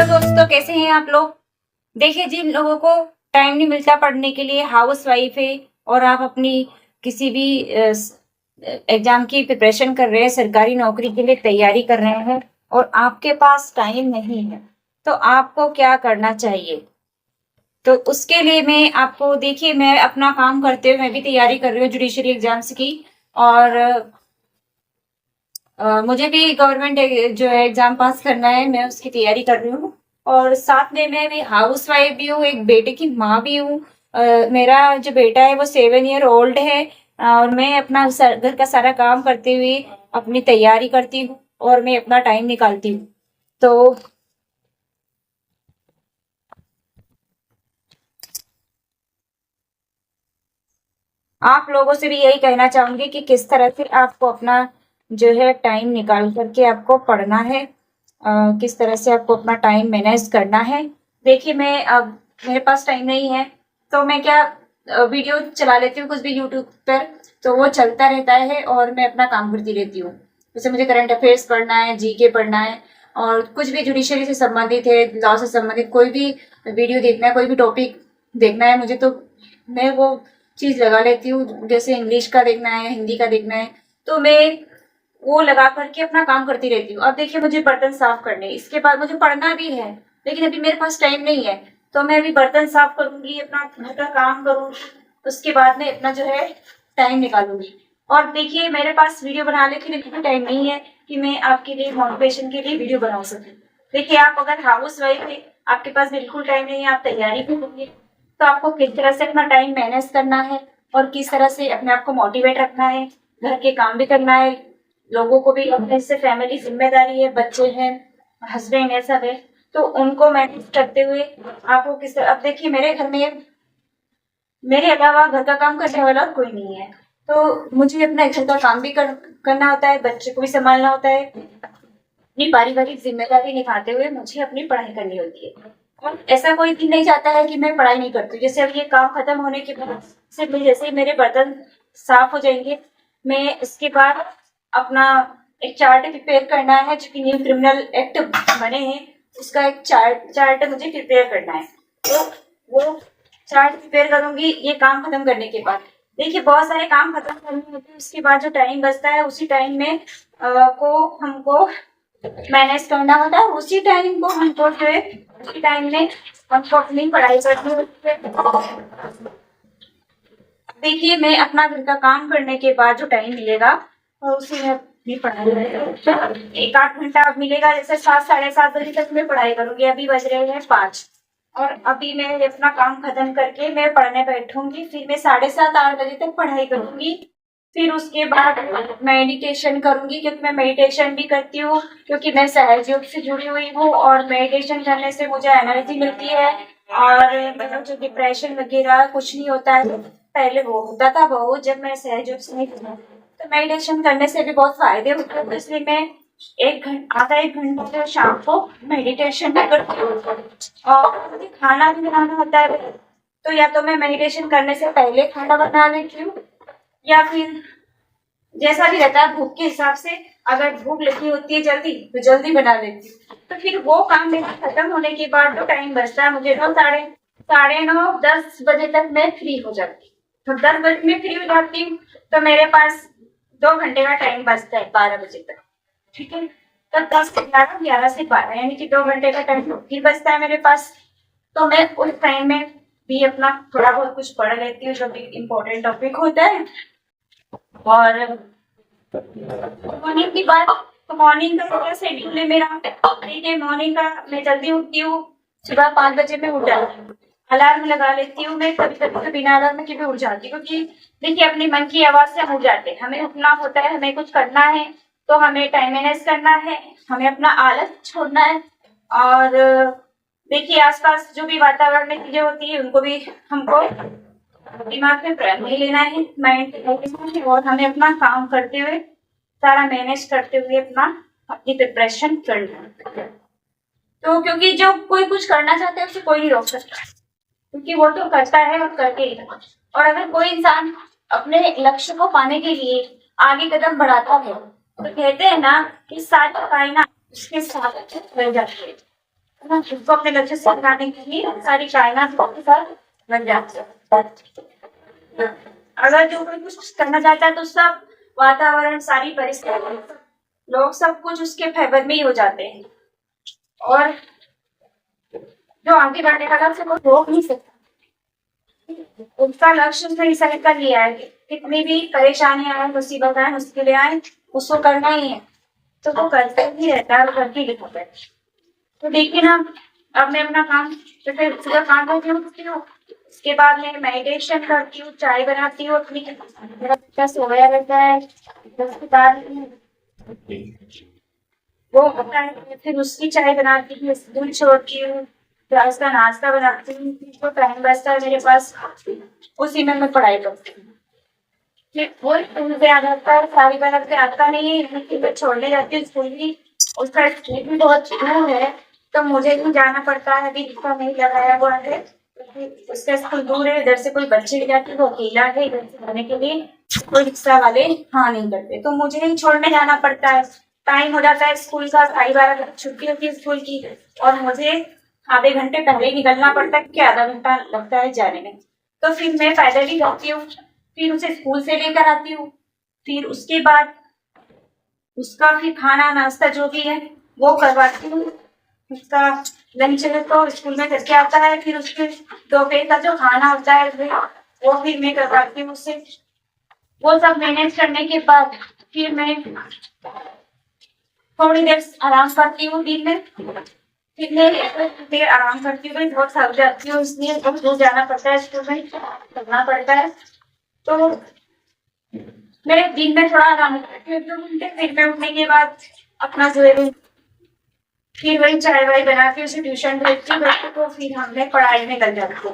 Hello दोस्तों, कैसे हैं आप लोग। देखिए, जिन लोगों को टाइम नहीं मिलता पढ़ने के लिए, हाउस वाइफ है और आप अपनी किसी भी एग्जाम की प्रिपरेशन कर रहे हैं, सरकारी नौकरी के लिए तैयारी कर रहे हैं और आपके पास टाइम नहीं है, तो आपको क्या करना चाहिए। तो उसके लिए मैं आपको, देखिए, मैं अपना काम करते हुए मैं भी तैयारी कर रही हूँ जुडिशरी एग्जाम्स की। और मुझे भी गवर्नमेंट जो है एग्जाम पास करना है, मैं उसकी तैयारी कर रही हूँ। और साथ में मैं भी हाउस वाइफ भी हूँ, एक बेटे की माँ भी हूँ। मेरा जो बेटा है वो 7 ईयर ओल्ड है और मैं अपना घर का सारा काम करते हुए अपनी तैयारी करती हूँ और मैं अपना टाइम निकालती हूँ। तो आप लोगों से भी यही कहना चाहूंगी कि किस तरह से आपको अपना जो है टाइम निकाल करके आपको पढ़ना है, किस तरह से आपको अपना टाइम मैनेज करना है। देखिए, मैं अब मेरे पास टाइम नहीं है तो मैं क्या वीडियो चला लेती हूँ कुछ भी यूट्यूब पर, तो वो चलता रहता है और मैं अपना काम करती रहती हूँ। जैसे मुझे करंट अफेयर्स पढ़ना है, जीके पढ़ना है और कुछ भी जुडिशरी से संबंधित है, लॉ से संबंधित कोई भी वीडियो देखना है, कोई भी टॉपिक देखना है मुझे, तो मैं वो चीज लगा लेती हूँ। जैसे इंग्लिश का देखना है, हिंदी का देखना है, तो मैं वो लगा करके अपना काम करती रहती हूँ। अब देखिए, मुझे बर्तन साफ करने, इसके बाद मुझे पढ़ना भी है, लेकिन अभी मेरे पास टाइम नहीं है, तो मैं अभी बर्तन साफ करूंगी, अपना घर का काम करूंगी, उसके बाद में अपना जो है टाइम निकालूंगी। और देखिए, मेरे पास वीडियो बनाने के लिए भी टाइम नहीं है कि मैं आपके लिए मोटिवेशन के लिए वीडियो बना सकूं। देखिए, आप अगर हाउस वाइफ है, आपके पास बिल्कुल टाइम नहीं है, आप तैयारी करेंगे, तो आपको किस तरह से अपना टाइम मैनेज करना है और किस तरह से अपने आप को मोटिवेट रखना है, घर के काम भी करना है, लोगों को भी अपने से फैमिली जिम्मेदारी है, बच्चे हैं, हस्बैंड है, सब है, तो उनको मैनेज करते हुए आपको किस तरह। अब देखिए, मेरे घर में मेरे अलावा घर का काम करने वाला कोई नहीं है, तो मुझे अपना घर का काम भी करना होता है, बच्चे को भी संभालना होता है, अपनी पारिवारिक जिम्मेदारी निभाते हुए मुझे अपनी पढ़ाई करनी होती है। और ऐसा कोई दिन नहीं जाता है कि मैं पढ़ाई नहीं करती। जैसे अब ये काम खत्म होने के बाद से जैसे ही मेरे बर्तन साफ हो जाएंगे, मैं इसके बाद अपना एक चार्ट प्रिपेयर करना है, जो कि न्यू क्रिमिनल एक्ट बने हैं, उसका एक चार्ट मुझे प्रिपेयर करना है, तो वो चार्ट प्रिपेयर करूंगी ये काम खत्म करने के बाद। देखिए, बहुत सारे काम खत्म करने होते हैं, उसके बाद जो टाइम बचता है उसी टाइम में को हमको मैनेज करना होता है, उसी टाइम को हमको जो है उसी टाइम में हमको अपनी पढ़ाई करनी होती है। देखिए, मैं अपना घर का काम करने के बाद जो टाइम मिलेगा और उसी में अपनी पढ़ाई करूंगी। 1-8 घंटा मिलेगा, जैसे 7-7:30 बजे तक मैं पढ़ाई करूंगी। अभी बज रहे हैं 5 और अभी मैं अपना काम खत्म करके मैं पढ़ने बैठूंगी, फिर मैं 7:30-8 बजे तक पढ़ाई करूंगी। फिर उसके बाद मेडिटेशन करूंगी, क्योंकि मैं मेडिटेशन भी करती हूँ, क्योंकि मैं सहयोग से जुड़ी हुई हूँ और मेडिटेशन करने से मुझे एनर्जी मिलती है और मतलब जो डिप्रेशन वगैरह कुछ नहीं होता है। पहले वो होता था बहुत, जब मैं सहयोग से नहीं करती, तो मेडिटेशन करने से भी बहुत फायदे होते हैं, तो इसलिए मैं आधा एक घंटा जो शाम को मेडिटेशन भी करती हूँ। और मुझे खाना भी बनाना होता है, तो या तो मैं मेडिटेशन करने से पहले खाना बना लेती हूँ, या फिर जैसा भी रहता है भूख के हिसाब से, अगर भूख लगी होती है जल्दी तो जल्दी बना लेती हूँ। तो फिर वो काम मेरा खत्म होने के बाद जो टाइम बचता है, मुझे 9, 9:30 10 बजे तक मैं फ्री हो जाती हूँ। तो 10 बजे में फ्री हो जाती हूँ, तो मेरे पास 2 घंटे का टाइम बचता है 12 बजे तक। ठीक है, तो 10 से 11, 11 से 12, यानी कि 2 घंटे का टाइम फिर बचता है मेरे पास। तो मैं उस टाइम में भी अपना थोड़ा बहुत कुछ पढ़ लेती हूँ, जो भी इम्पोर्टेंट टॉपिक होता है। और मॉर्निंग की बात, तो मॉर्निंग का क्या शेड्यूल है मेरा। देखिए, मॉर्निंग का मैं जल्दी उठती हूँ, सुबह 5 बजे में उठ जाती हूँ। अलार्म लगा लेती हूँ मैं, कभी कभी तो बिना अलार्म के भी उठ जाती हूँ, क्योंकि देखिए, अपनी मन की आवाज से हम उठ जाते हैं। हमें उठना होता है, हमें कुछ करना है, तो हमें टाइम मैनेज करना है, हमें अपना आलस छोड़ना है। और देखिए, आसपास जो भी वातावरण में चीजें होती है उनको भी हमको दिमाग में नहीं लेना है, माइंड है, और हमें अपना काम करते हुए, सारा मैनेज करते हुए अपना अपनी प्रिपरेशन करना है। तो क्योंकि जो कोई कुछ करना चाहता है उसे कोई नहीं रोक सकता, क्योंकि वो तो करता है और करके ही रहता है। और अगर कोई इंसान अपने लक्ष्य को पाने के लिए आगे कदम बढ़ाता है, तो कहते हैं ना कि सारी कायनात उसके साथ बन जाती है। ना, उसको अपने लक्ष्य से बनाने के लिए सारी कायनात के साथ बन जाती है। अगर जो कोई कुछ करना चाहता है तो सब वातावरण, सारी परिस्थिति, लोग सब कुछ उसके फेवर में ही हो जाते हैं, और जो आगे बढ़ने वाला उसे कोई रोक नहीं सकता। उसका लक्ष्य उसने डिसाइड कर लिया है कि कितनी भी परेशानियां आए, मुसीबत आए, मुश्किलें आए, उसको करना ही है, तो वो करते ही रहता है, करके ही दिखाता है। तो देखिए ना, अब मैं अपना काम जैसे सुबह 5 बजे उठती हूँ, उसके बाद मैं मेडिटेशन करती हूँ, चाय बनाती हूँ अपनी, मेरा बच्चा सोया रहता है, 10 के बाद वो आता है, फिर उसकी चाय बनाती हूँ, दूध छोड़ती हूँ, फिर उसका नाश्ता बनाती हूँ, फिर जो टाइम बचता है मेरे पास उसी में मैं पढ़ाई करती हूँ। फिर वो स्कूल से आ जाता है, सारी बार से आता नहीं है, लेकिन मैं छोड़ने जाती हूँ स्कूल भी, उसका स्कूल भी बहुत दूर है, तो मुझे भी जाना पड़ता है, अभी रिक्शा नहीं लगाया हुआ है, उसका स्कूल दूर है, इधर से कोई बच्चे ले जाते, वो अकेला है, इधर से जाने के लिए कोई रिक्शा वाले हाँ नहीं करते, तो मुझे ही छोड़ने जाना पड़ता है। टाइम हो जाता है स्कूल का, 12:30 बजे छुट्टी होती है स्कूल की, और मुझे आधे घंटे पहले ही निकलना पड़ता है, क्योंकि आधा घंटा लगता है जाने में। तो फिर मैं पैदल ही जाती हूँ, फिर उसे स्कूल से लेकर आती हूँ, फिर उसके बाद उसका फिर खाना नाश्ता जो भी है वो करवाती हूँ, उसका लंच है तो स्कूल में करके आता है, फिर उसके दोपहर का जो खाना होता है वो फिर मैं करवाती हूँ उससे। वो सब मैनेज करने के बाद फिर मैं थोड़ी देर आराम करती हूँ दिन में, फिर मैं देर आराम करती हूँ, बहुत थक जाती हूँ, इसलिए बहुत दूर जाना पड़ता है, स्कूल में करना पड़ता है, तो मैं दिन में थोड़ा आराम करती हूँ 1-2 घंटे, फिर मैं उठने के बाद अपना जो है फिर वही चाय वाय बना के उसे ट्यूशन भेजती हूँ बच्चे को, फिर हमने पढ़ाई में लग जाती हूँ।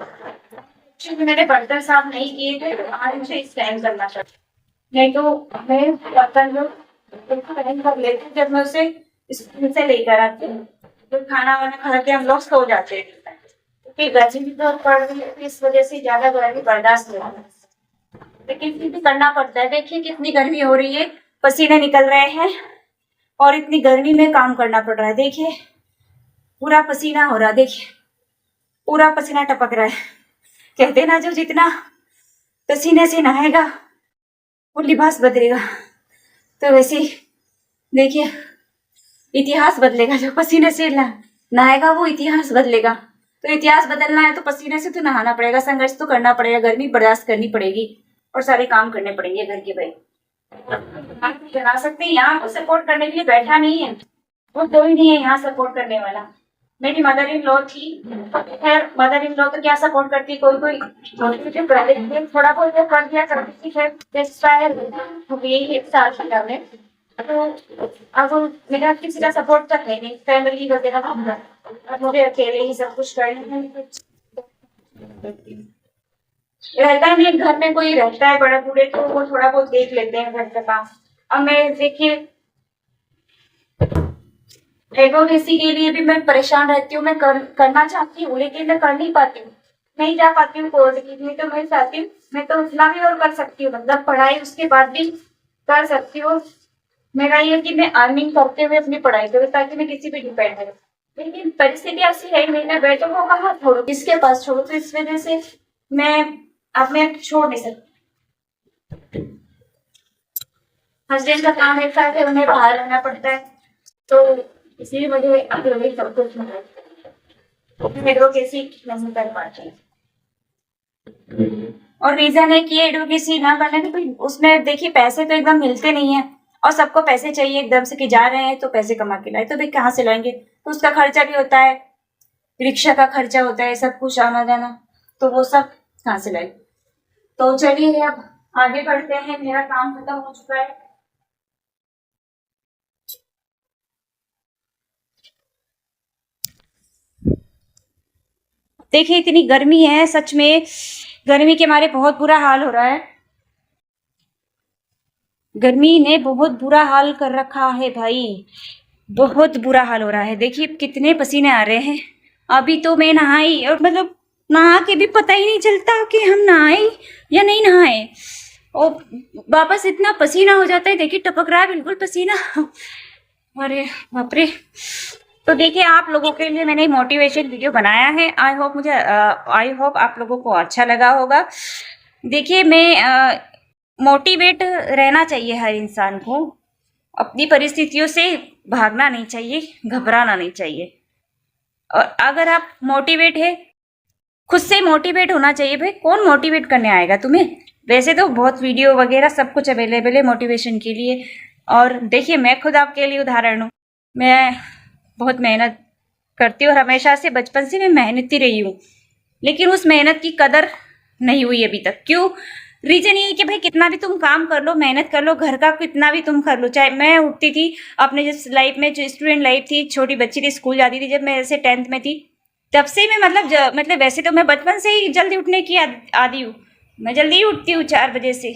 क्योंकि मैंने बर्तन साफ नहीं किए थे, तो आज मुझे इस टाइम करना पड़ा, नहीं तो मैं बर्तन जो टाइम कर लेती हूँ जब मैं उसे स्कूल से लेकर आती हूँ, तो खाना वाना खा के हम लोग सो जाते हैं, क्योंकि गर्मी भी बहुत पड़ रही है, इस वजह से ज्यादा गर्मी बर्दाश्त नहीं है, लेकिन फिर भी करना पड़ता है। देखिए कितनी गर्मी हो रही है, पसीने निकल रहे हैं, और इतनी गर्मी में काम करना पड़ रहा है, देखिए पूरा पसीना हो रहा है, देखिए पूरा पसीना टपक रहा है। कहते ना जो जितना पसीने से नहाएगा वो लिबास बदलेगा, तो वैसे देखिए इतिहास बदलेगा, जो पसीने से नहाएगा वो इतिहास बदलेगा, तो इतिहास बदलना है तो पसीने से तो नहाना पड़ेगा, संघर्ष तो करना पड़ेगा, गर्मी बर्दाश्त करनी पड़ेगी, और सारे काम करने पड़ेंगे घर के। भाई बना सकते हैं, यहाँ को सपोर्ट करने के लिए बैठा नहीं है, वो कोई नहीं है यहाँ सपोर्ट करने वाला। मेरी मदर इन लॉ थी, खैर मदर इन लॉ तो क्या सपोर्ट करती, कोई कोई पहले थोड़ा बहुत वो कर दिया करती थी, एक्सपायर हो गई 1 साल की हमने, तो अब मेरा किसी का सपोर्ट तक है नहीं, फैमिली वगैरह, अब मुझे अकेले ही सब कुछ करना है। रहता नहीं घर में, कोई रहता है बड़ा बूढ़े तो वो थोड़ा बहुत देख लेते हैं घर का काम। अब मैं देखिए एडवोकेसी के लिए भी मैं परेशान रहती हूँ, मैं करना चाहती हूँ लेकिन मैं कर नहीं पाती हूँ, नहीं जा पाती हूँ कोर्ट की, नहीं तो मैं चाहती हूँ मैं तो उतना भी और कर सकती हूँ, मतलब पढ़ाई उसके बाद भी कर सकती हूँ। मेरा ये कि मैं अर्निंग करते हुए अपनी पढ़ाई करूँ, ताकि मैं किसी पे डिपेंड न रहूं, लेकिन परिस्थिति ऐसी है नहीं, मैं बेटों को कहाँ छोड़ू, किसके पास छोड़ू, तो इस वजह से मैं अब मैं छोड़ नहीं सकती। हस्बैंड का काम ऐसा है, उन्हें बाहर रहना पड़ता है, तो इसलिए मुझे अकेले सब कुछ एडवोकेसी नहीं कर पाती। और रीजन है कि एडवोकेसी ना करने के तो उसमें देखिए पैसे तो एकदम मिलते नहीं है, और सबको पैसे चाहिए एकदम से कि जा रहे हैं तो पैसे कमा के लाए, तो भाई कहाँ से लाएंगे, तो उसका खर्चा भी होता है, रिक्शा का खर्चा होता है, सब कुछ आना जाना, तो वो सब कहाँ से लाए। तो चलिए अब आगे बढ़ते हैं, मेरा काम खत्म हो चुका है। देखिए इतनी गर्मी है, सच में गर्मी के मारे बहुत बुरा हाल हो रहा है, गर्मी ने बहुत बुरा हाल कर रखा है भाई, बहुत बुरा हाल हो रहा है। देखिए कितने पसीने आ रहे हैं, अभी तो मैं नहाई, और मतलब नहा के भी पता ही नहीं चलता कि हम नहाए या नहीं नहाए, और वापस इतना पसीना हो जाता है, देखिए टपक रहा है बिल्कुल पसीना, अरे बाप रे, तो देखिए, आप लोगों के लिए मैंने मोटिवेशन वीडियो बनाया है। आई होप आप लोगों को अच्छा लगा होगा। देखिए, मैं मोटिवेट रहना चाहिए हर इंसान को। अपनी परिस्थितियों से भागना नहीं चाहिए, घबराना नहीं चाहिए। और अगर आप मोटिवेट है, खुद से मोटिवेट होना चाहिए। भाई, कौन मोटिवेट करने आएगा तुम्हें? वैसे तो बहुत वीडियो वगैरह सब कुछ अवेलेबल है मोटिवेशन के लिए। और देखिए, मैं खुद आपके लिए उदाहरण हूँ। मैं बहुत मेहनत करती हूँ और हमेशा से बचपन से मैं मेहनती रही हूँ, लेकिन उस मेहनत की कदर नहीं हुई अभी तक। क्यों? रीजन ये है कि भाई, कितना भी तुम काम कर लो, मेहनत कर लो, घर का कितना भी तुम कर लो। चाहे मैं उठती थी अपने जिस लाइफ में, जो स्टूडेंट लाइफ थी, छोटी बच्ची थी, स्कूल जाती थी, जब मैं ऐसे 10th में थी, तब से मैं मतलब वैसे तो मैं बचपन से ही जल्दी उठने की आदी हूँ। मैं जल्दी ही उठती हूँ 4 बजे से,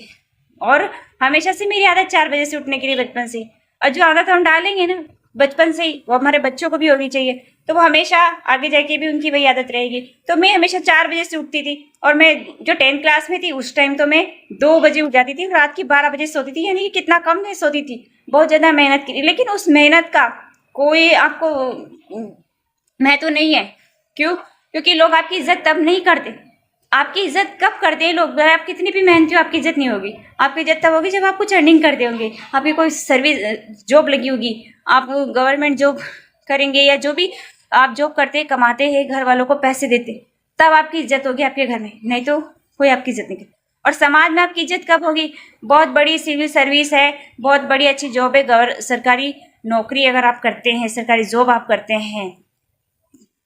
और हमेशा से मेरी आदत 4 बजे से उठने के लिए बचपन से। और जो आदत हम डालेंगे ना बचपन से ही, वो हमारे बच्चों को भी होनी चाहिए, तो वो हमेशा आगे जाके भी उनकी वही आदत रहेगी। तो मैं हमेशा 4 बजे से उठती थी, और मैं जो 10th क्लास में थी उस टाइम तो मैं 2 बजे उठ जाती थी, रात की 12 बजे सोती थी। यानी कि कितना कम मैं सोती थी, बहुत ज्यादा मेहनत की। लेकिन उस मेहनत का कोई आपको महत्व नहीं है। क्यों? क्योंकि लोग आपकी इज्जत तब नहीं करते। आपकी इज्जत कब करते हैं लोग? अगर आप कितनी भी मेहनती हो, आपकी इज्जत नहीं होगी। आपकी इज्जत तब होगी जब आप कुछ अर्निंग करते होंगे, आपकी कोई सर्विस जॉब लगी होगी, आप गवर्नमेंट जॉब करेंगे, या जो भी आप जॉब करते कमाते हैं, घर वालों को पैसे देते, तब आपकी इज्जत होगी आपके घर में। नहीं तो कोई आपकी इज्जत नहीं करता। और समाज में आपकी इज्जत कब होगी? बहुत बड़ी सिविल सर्विस है, बहुत बड़ी अच्छी जॉब है, सरकारी नौकरी अगर आप करते हैं, सरकारी जॉब आप करते हैं,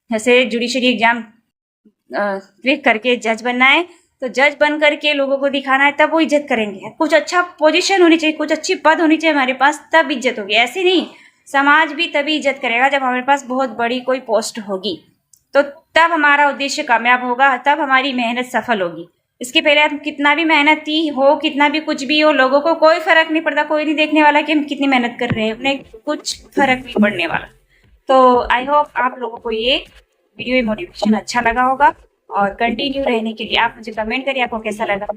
जैसे जुडिशरी एग्जाम क्लिक करके जज बनना है, तो जज बन करके लोगों को दिखाना है, तब वो इज्जत करेंगे। कुछ अच्छा पोजीशन होनी चाहिए, कुछ अच्छी पद होनी चाहिए हमारे पास, तब इज्जत होगी। ऐसे नहीं, समाज भी तभी इज्जत करेगा जब हमारे पास बहुत बड़ी कोई पोस्ट होगी, तो तब हमारा उद्देश्य कामयाब होगा, तब हमारी मेहनत सफल होगी। इसके पहले हम कितना भी मेहनती हो, कितना भी कुछ भी हो, लोगों को कोई फर्क नहीं पड़ता, कोई नहीं देखने वाला कि हम कितनी मेहनत कर रहे हैं, उन्हें कुछ फर्क नहीं पड़ने वाला। तो आई होप आप लोगों को ये वीडियो मोटिवेशन अच्छा लगा होगा, और कंटिन्यू रहने के लिए आप मुझे कमेंट करिए आपको कैसा लगा।